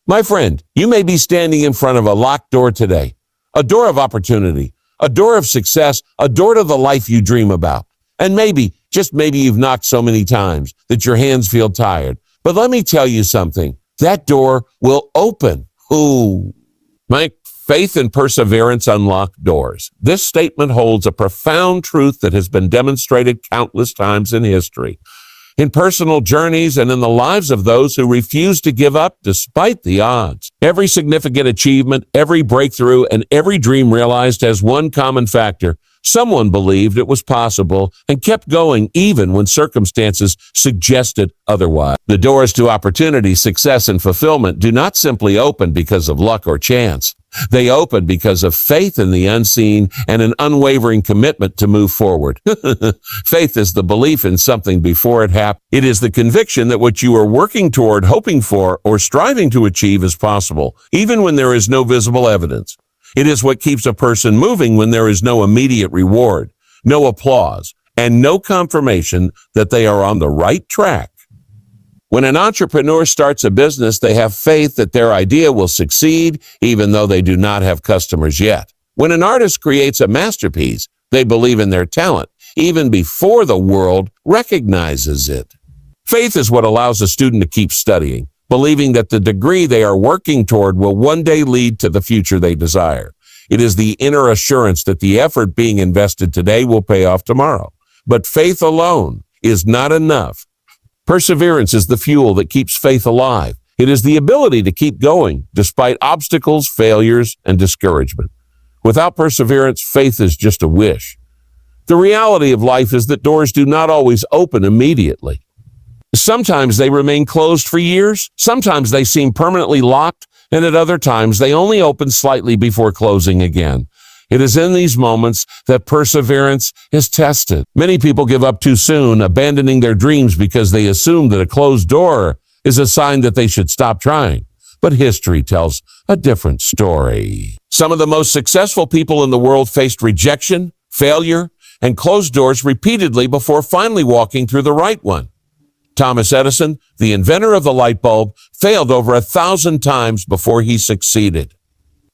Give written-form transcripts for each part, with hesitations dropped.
My friend, you may be standing in front of a locked door today, a door of opportunity, a door of success, a door to the life you dream about. And maybe, just maybe you've knocked so many times that your hands feel tired. But let me tell you something, that door will open. Ooh. My faith and perseverance unlock doors. This statement holds a profound truth that has been demonstrated countless times in history, in personal journeys and in the lives of those who refuse to give up despite the odds. Every significant achievement, every breakthrough, and every dream realized has one common factor. Someone believed it was possible and kept going even when circumstances suggested otherwise. The doors to opportunity, success, and fulfillment do not simply open because of luck or chance. They open because of faith in the unseen and an unwavering commitment to move forward. Faith is the belief in something before it happens. It is the conviction that what you are working toward, hoping for, or striving to achieve is possible, even when there is no visible evidence. It is what keeps a person moving when there is no immediate reward, no applause, and no confirmation that they are on the right track. When an entrepreneur starts a business, they have faith that their idea will succeed, even though they do not have customers yet. When an artist creates a masterpiece, they believe in their talent, even before the world recognizes it. Faith is what allows a student to keep studying, believing that the degree they are working toward will one day lead to the future they desire. It is the inner assurance that the effort being invested today will pay off tomorrow. But faith alone is not enough. Perseverance is the fuel that keeps faith alive. It is the ability to keep going despite obstacles, failures, and discouragement. Without perseverance, faith is just a wish. The reality of life is that doors do not always open immediately. Sometimes they remain closed for years. Sometimes they seem permanently locked, and at other times they only open slightly before closing again. It is in these moments that perseverance is tested. Many people give up too soon, abandoning their dreams because they assume that a closed door is a sign that they should stop trying. But history tells a different story. Some of the most successful people in the world faced rejection, failure, and closed doors repeatedly before finally walking through the right one. Thomas Edison, the inventor of the light bulb, failed over 1,000 times before he succeeded.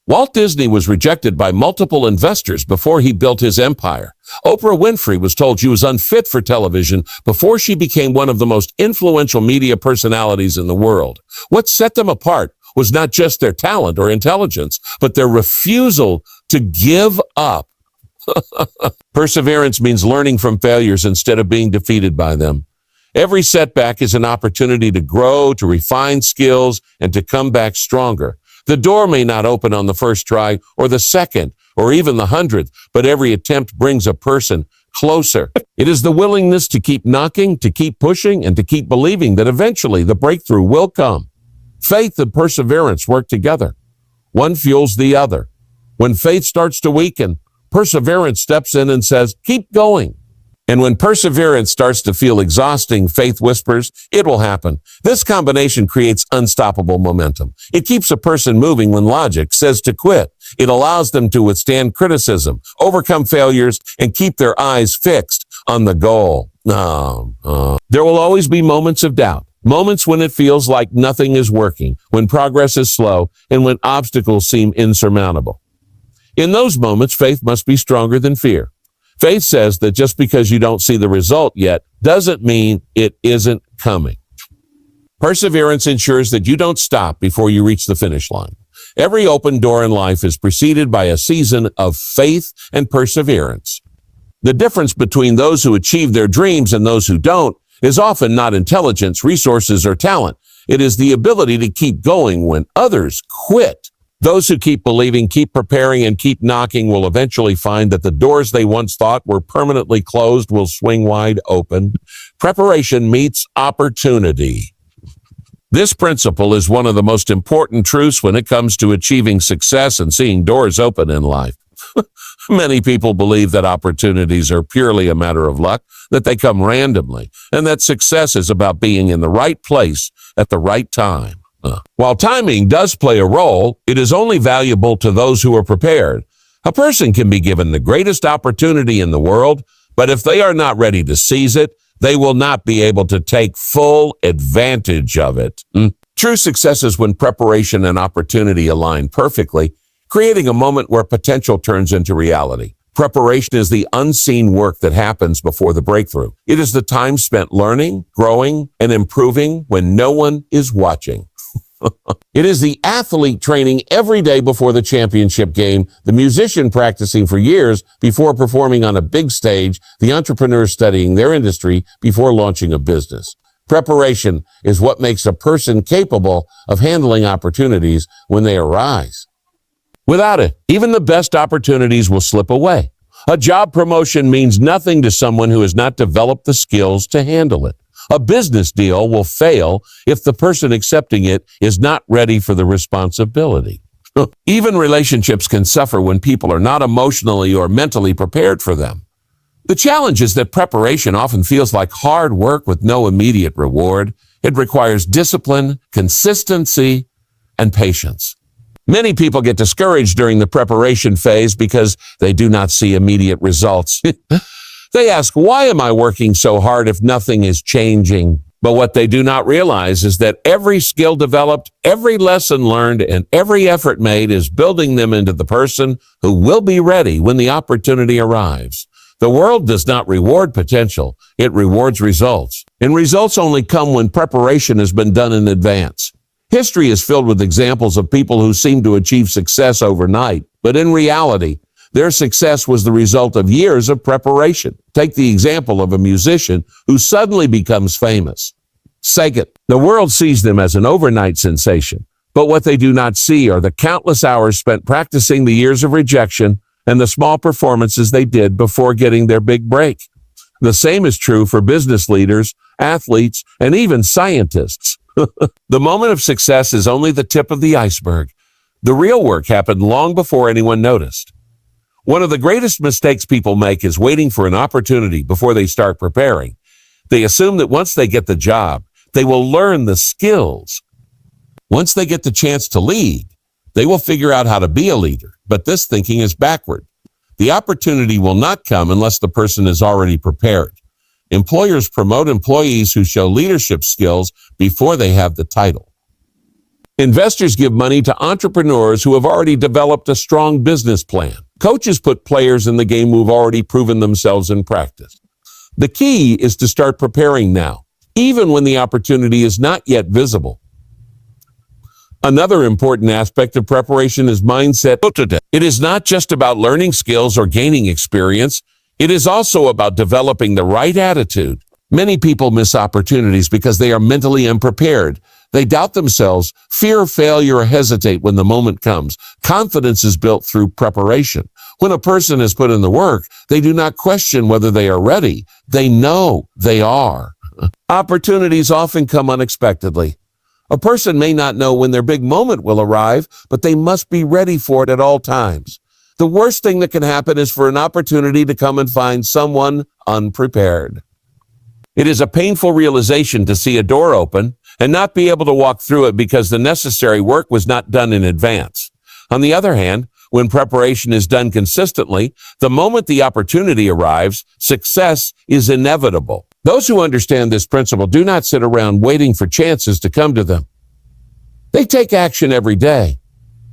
Walt Disney was rejected by multiple investors before he built his empire. Oprah Winfrey was told she was unfit for television before she became one of the most influential media personalities in the world. What set them apart was not just their talent or intelligence, but their refusal to give up. Perseverance means learning from failures instead of being defeated by them. Every setback is an opportunity to grow, to refine skills, and to come back stronger. The door may not open on the first try or the second or even the 100th, but every attempt brings a person closer. It is the willingness to keep knocking, to keep pushing, and to keep believing that eventually the breakthrough will come. Faith and perseverance work together. One fuels the other. When faith starts to weaken, perseverance steps in and says, keep going. And when perseverance starts to feel exhausting, faith whispers, it will happen. This combination creates unstoppable momentum. It keeps a person moving when logic says to quit. It allows them to withstand criticism, overcome failures, and keep their eyes fixed on the goal. There will always be moments of doubt, moments when it feels like nothing is working, when progress is slow, and when obstacles seem insurmountable. In those moments, faith must be stronger than fear. Faith says that just because you don't see the result yet doesn't mean it isn't coming. Perseverance ensures that you don't stop before you reach the finish line. Every open door in life is preceded by a season of faith and perseverance. The difference between those who achieve their dreams and those who don't is often not intelligence, resources, or talent. It is the ability to keep going when others quit. Those who keep believing, keep preparing, and keep knocking will eventually find that the doors they once thought were permanently closed will swing wide open. Preparation meets opportunity. This principle is one of the most important truths when it comes to achieving success and seeing doors open in life. Many people believe that opportunities are purely a matter of luck, that they come randomly, and that success is about being in the right place at the right time. While timing does play a role, it is only valuable to those who are prepared. A person can be given the greatest opportunity in the world, but if they are not ready to seize it, they will not be able to take full advantage of it. True success is when preparation and opportunity align perfectly, creating a moment where potential turns into reality. Preparation is the unseen work that happens before the breakthrough. It is the time spent learning, growing, and improving when no one is watching. It is the athlete training every day before the championship game, the musician practicing for years before performing on a big stage, the entrepreneur studying their industry before launching a business. Preparation is what makes a person capable of handling opportunities when they arise. Without it, even the best opportunities will slip away. A job promotion means nothing to someone who has not developed the skills to handle it. A business deal will fail if the person accepting it is not ready for the responsibility. Even relationships can suffer when people are not emotionally or mentally prepared for them. The challenge is that preparation often feels like hard work with no immediate reward. It requires discipline, consistency, and patience. Many people get discouraged during the preparation phase because they do not see immediate results. They ask, why am I working so hard if nothing is changing? But what they do not realize is that every skill developed, every lesson learned, and every effort made is building them into the person who will be ready when the opportunity arrives. The world does not reward potential, it rewards results. And results only come when preparation has been done in advance. History is filled with examples of people who seem to achieve success overnight, but in reality, their success was the result of years of preparation. Take the example of a musician who suddenly becomes famous. Second, the world sees them as an overnight sensation, but what they do not see are the countless hours spent practicing, the years of rejection, and the small performances they did before getting their big break. The same is true for business leaders, athletes, and even scientists. The moment of success is only the tip of the iceberg. The real work happened long before anyone noticed. One of the greatest mistakes people make is waiting for an opportunity before they start preparing. They assume that once they get the job, they will learn the skills. Once they get the chance to lead, they will figure out how to be a leader. But this thinking is backward. The opportunity will not come unless the person is already prepared. Employers promote employees who show leadership skills before they have the title. Investors give money to entrepreneurs who have already developed a strong business plan. Coaches put players in the game who've already proven themselves in practice. The key is to start preparing now, even when the opportunity is not yet visible. Another important aspect of preparation is mindset. It is not just about learning skills or gaining experience. It is also about developing the right attitude. Many people miss opportunities because they are mentally unprepared. They doubt themselves, fear failure, or hesitate when the moment comes. Confidence is built through preparation. When a person has put in the work, they do not question whether they are ready. They know they are. Opportunities often come unexpectedly. A person may not know when their big moment will arrive, but they must be ready for it at all times. The worst thing that can happen is for an opportunity to come and find someone unprepared. It is a painful realization to see a door open and not be able to walk through it because the necessary work was not done in advance. On the other hand, when preparation is done consistently, the moment the opportunity arrives, success is inevitable. Those who understand this principle do not sit around waiting for chances to come to them. They take action every day,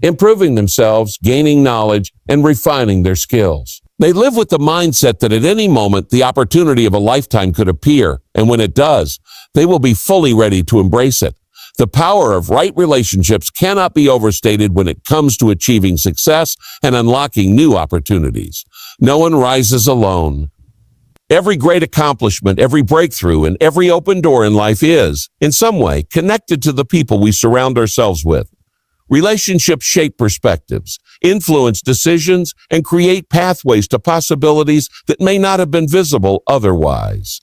improving themselves, gaining knowledge, and refining their skills. They live with the mindset that at any moment, the opportunity of a lifetime could appear, and when it does, they will be fully ready to embrace it. The power of right relationships cannot be overstated when it comes to achieving success and unlocking new opportunities. No one rises alone. Every great accomplishment, every breakthrough, and every open door in life is, in some way, connected to the people we surround ourselves with. Relationships shape perspectives, influence decisions, and create pathways to possibilities that may not have been visible otherwise.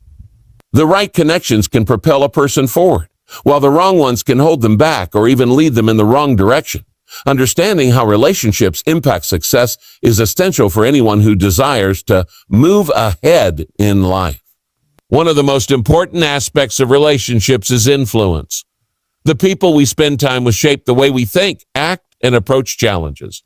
The right connections can propel a person forward, while the wrong ones can hold them back or even lead them in the wrong direction. Understanding how relationships impact success is essential for anyone who desires to move ahead in life. One of the most important aspects of relationships is influence. The people we spend time with shape the way we think, act, and approach challenges.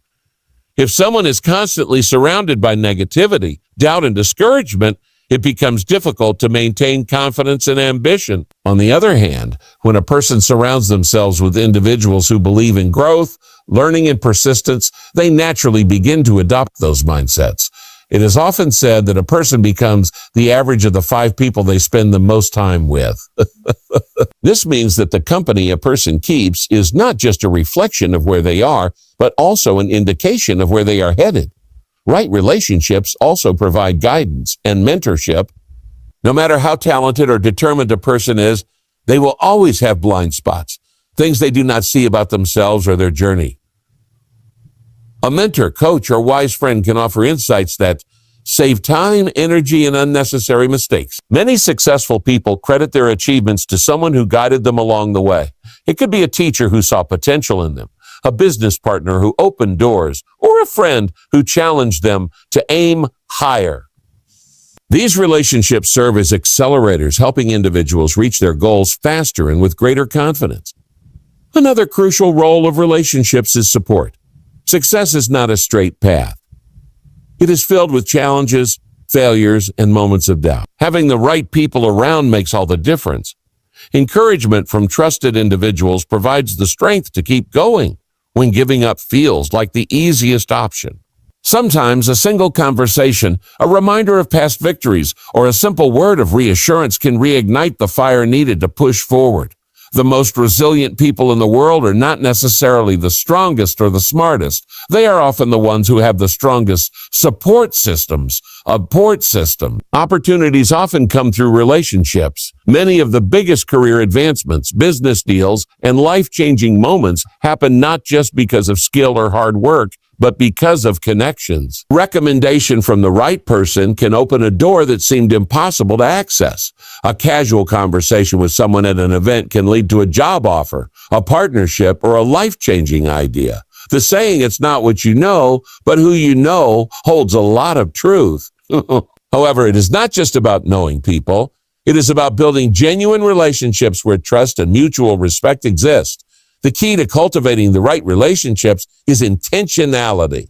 If someone is constantly surrounded by negativity, doubt, and discouragement, it becomes difficult to maintain confidence and ambition. On the other hand, when a person surrounds themselves with individuals who believe in growth, learning, and persistence, they naturally begin to adopt those mindsets. It is often said that a person becomes the average of the 5 people they spend the most time with. This means that the company a person keeps is not just a reflection of where they are, but also an indication of where they are headed. Right relationships also provide guidance and mentorship. No matter how talented or determined a person is, they will always have blind spots, things they do not see about themselves or their journey. A mentor, coach, or wise friend can offer insights that save time, energy, and unnecessary mistakes. Many successful people credit their achievements to someone who guided them along the way. It could be a teacher who saw potential in them, a business partner who opened doors, or a friend who challenged them to aim higher. These relationships serve as accelerators, helping individuals reach their goals faster and with greater confidence. Another crucial role of relationships is support. Success is not a straight path. It is filled with challenges, failures, and moments of doubt. Having the right people around makes all the difference. Encouragement from trusted individuals provides the strength to keep going when giving up feels like the easiest option. Sometimes a single conversation, a reminder of past victories, or a simple word of reassurance can reignite the fire needed to push forward. The most resilient people in the world are not necessarily the strongest or the smartest. They are often the ones who have the strongest support systems. Opportunities often come through relationships. Many of the biggest career advancements, business deals, and life-changing moments happen not just because of skill or hard work, but because of connections. Recommendation from the right person can open a door that seemed impossible to access. A casual conversation with someone at an event can lead to a job offer, a partnership, or a life-changing idea. The saying, "It's not what you know, but who you know," holds a lot of truth. However, it is not just about knowing people. It is about building genuine relationships where trust and mutual respect exist. The key to cultivating the right relationships is intentionality.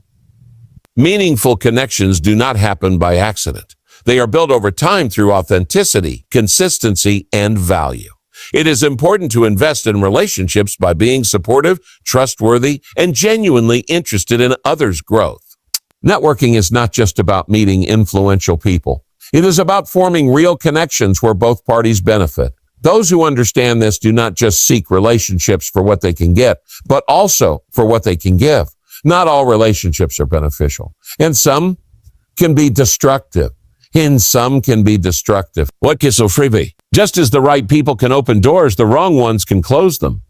Meaningful connections do not happen by accident. They are built over time through authenticity, consistency, and value. It is important to invest in relationships by being supportive, trustworthy, and genuinely interested in others' growth. Networking is not just about meeting influential people. It is about forming real connections where both parties benefit. Those who understand this do not just seek relationships for what they can get, but also for what they can give. Not all relationships are beneficial, and some can be destructive. What is so freebie? Just as the right people can open doors, the wrong ones can close them.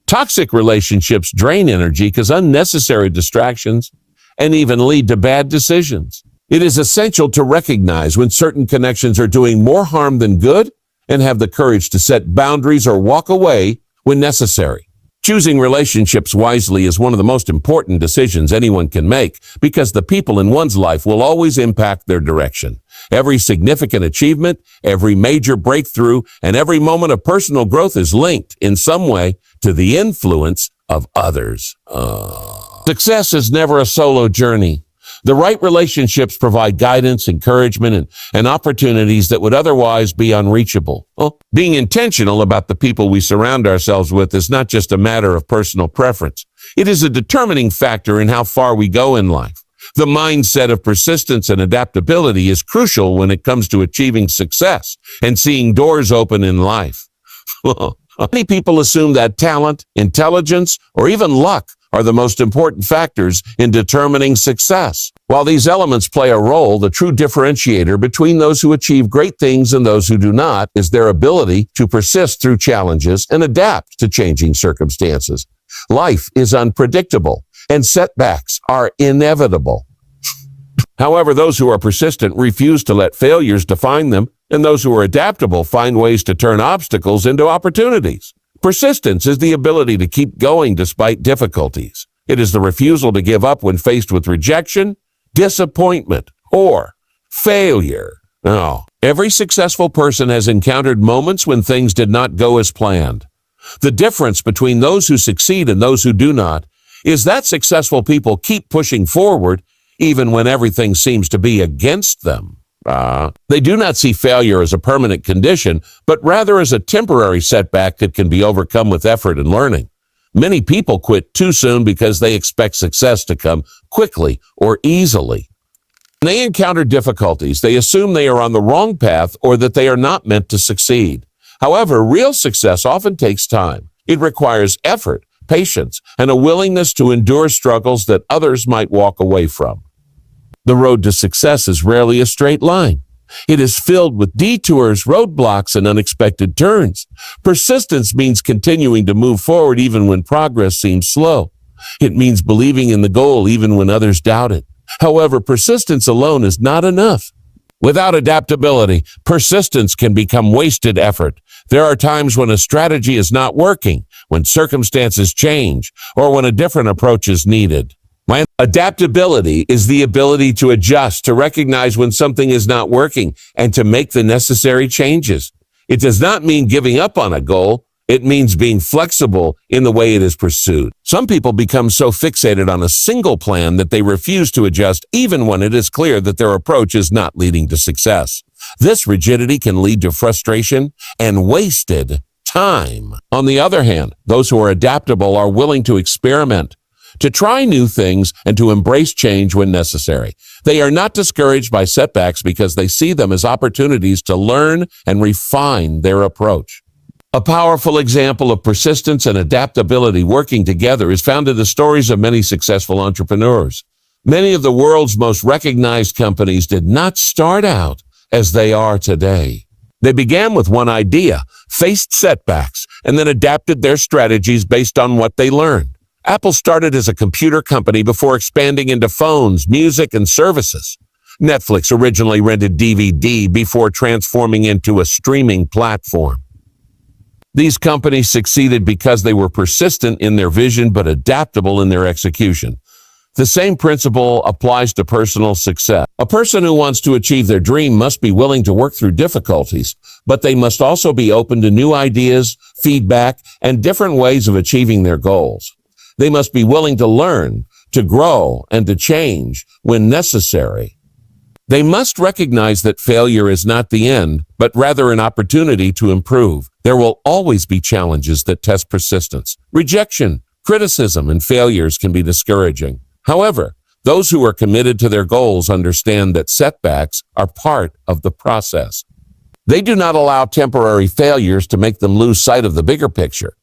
Toxic relationships drain energy because unnecessary distractions and even lead to bad decisions. It is essential to recognize when certain connections are doing more harm than good and have the courage to set boundaries or walk away when necessary. Choosing relationships wisely is one of the most important decisions anyone can make because the people in one's life will always impact their direction. Every significant achievement, every major breakthrough, and every moment of personal growth is linked in some way to the influence of others. Success is never a solo journey. The right relationships provide guidance, encouragement, and opportunities that would otherwise be unreachable. Being intentional about the people we surround ourselves with is not just a matter of personal preference. It is a determining factor in how far we go in life. The mindset of persistence and adaptability is crucial when it comes to achieving success and seeing doors open in life. Many people assume that talent, intelligence, or even luck are the most important factors in determining success. While these elements play a role, the true differentiator between those who achieve great things and those who do not is their ability to persist through challenges and adapt to changing circumstances. Life is unpredictable, and setbacks are inevitable. However, those who are persistent refuse to let failures define them, and those who are adaptable find ways to turn obstacles into opportunities. Persistence is the ability to keep going despite difficulties. It is the refusal to give up when faced with rejection, disappointment, or failure. Now, every successful person has encountered moments when things did not go as planned. The difference between those who succeed and those who do not is that successful people keep pushing forward even when everything seems to be against them. They do not see failure as a permanent condition, but rather as a temporary setback that can be overcome with effort and learning. Many people quit too soon because they expect success to come quickly or easily. When they encounter difficulties, they assume they are on the wrong path or that they are not meant to succeed. However, real success often takes time. It requires effort, patience, and a willingness to endure struggles that others might walk away from. The road to success is rarely a straight line. It is filled with detours, roadblocks, and unexpected turns. Persistence means continuing to move forward even when progress seems slow. It means believing in the goal even when others doubt it. However, persistence alone is not enough. Without adaptability, persistence can become wasted effort. There are times when a strategy is not working, when circumstances change, or when a different approach is needed. Adaptability is the ability to adjust, to recognize when something is not working, and to make the necessary changes. It does not mean giving up on a goal. It means being flexible in the way it is pursued. Some people become so fixated on a single plan that they refuse to adjust even when it is clear that their approach is not leading to success. This rigidity can lead to frustration and wasted time. On the other hand, those who are adaptable are willing to experiment, to try new things, and to embrace change when necessary. They are not discouraged by setbacks because they see them as opportunities to learn and refine their approach. A powerful example of persistence and adaptability working together is found in the stories of many successful entrepreneurs. Many of the world's most recognized companies did not start out as they are today. They began with one idea, faced setbacks, and then adapted their strategies based on what they learned. Apple started as a computer company before expanding into phones, music, and services. Netflix originally rented DVD before transforming into a streaming platform. These companies succeeded because they were persistent in their vision but adaptable in their execution. The same principle applies to personal success. A person who wants to achieve their dream must be willing to work through difficulties, but they must also be open to new ideas, feedback, and different ways of achieving their goals. They must be willing to learn, to grow, and to change when necessary. They must recognize that failure is not the end, but rather an opportunity to improve. There will always be challenges that test persistence. Rejection, criticism, and failures can be discouraging. However, those who are committed to their goals understand that setbacks are part of the process. They do not allow temporary failures to make them lose sight of the bigger picture.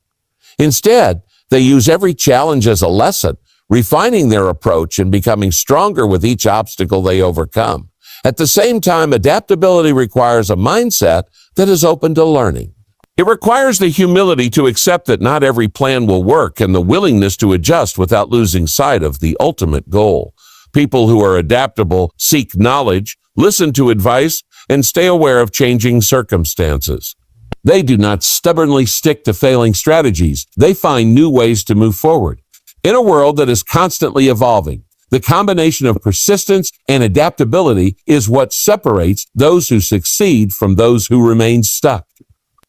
Instead, they use every challenge as a lesson, refining their approach and becoming stronger with each obstacle they overcome. At the same time, adaptability requires a mindset that is open to learning. It requires the humility to accept that not every plan will work and the willingness to adjust without losing sight of the ultimate goal. People who are adaptable seek knowledge, listen to advice, and stay aware of changing circumstances. They do not stubbornly stick to failing strategies. They find new ways to move forward. In a world that is constantly evolving, the combination of persistence and adaptability is what separates those who succeed from those who remain stuck.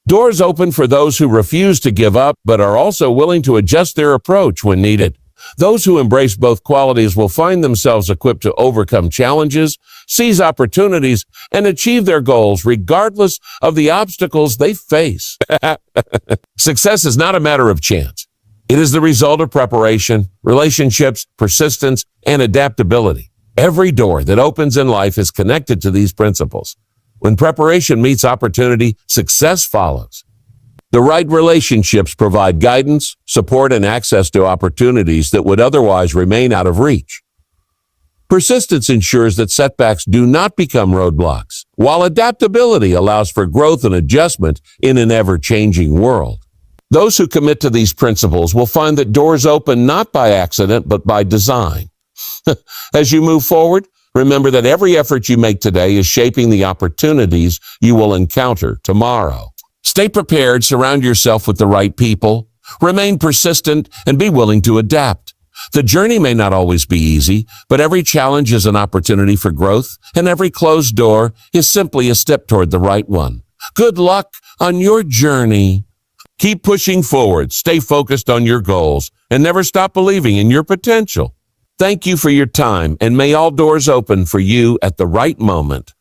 Doors open for those who refuse to give up, but are also willing to adjust their approach when needed. Those who embrace both qualities will find themselves equipped to overcome challenges, seize opportunities, and achieve their goals regardless of the obstacles they face. Success is not a matter of chance. It is the result of preparation, relationships, persistence, and adaptability. Every door that opens in life is connected to these principles. When preparation meets opportunity, success follows. The right relationships provide guidance, support, and access to opportunities that would otherwise remain out of reach. Persistence ensures that setbacks do not become roadblocks, while adaptability allows for growth and adjustment in an ever-changing world. Those who commit to these principles will find that doors open not by accident, but by design. As you move forward, remember that every effort you make today is shaping the opportunities you will encounter tomorrow. Stay prepared, surround yourself with the right people, remain persistent, and be willing to adapt. The journey may not always be easy, but every challenge is an opportunity for growth, and every closed door is simply a step toward the right one. Good luck on your journey. Keep pushing forward, stay focused on your goals, and never stop believing in your potential. Thank you for your time, and may all doors open for you at the right moment.